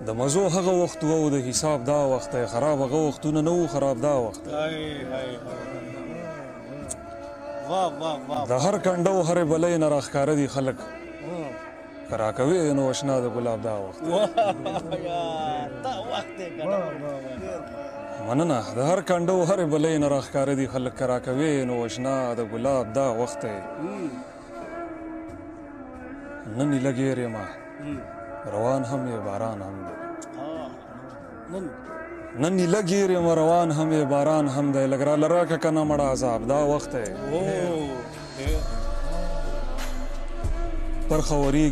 د مزو هغه وخت و او د حساب دا وخت دی خراب هغه وختونه نه وو خراب دا وخت دی د هر کنډه او هرې بلۍ نه راښکاره دي خلک که راکوې نو اشنا د ګلاب دا وخت مننه د هر کنډه او هرې بلۍ نه راښکاره دي خلک که راکوې نو اشنا د ګلاب دا وخت دی نن یې لګېر یمه روان هم یې باران هم دی نن یې لګېر یم روان هم یې باران هم دی لږ راله راکه که نه مړه عذاب دا وخت دی پرخه ورېږي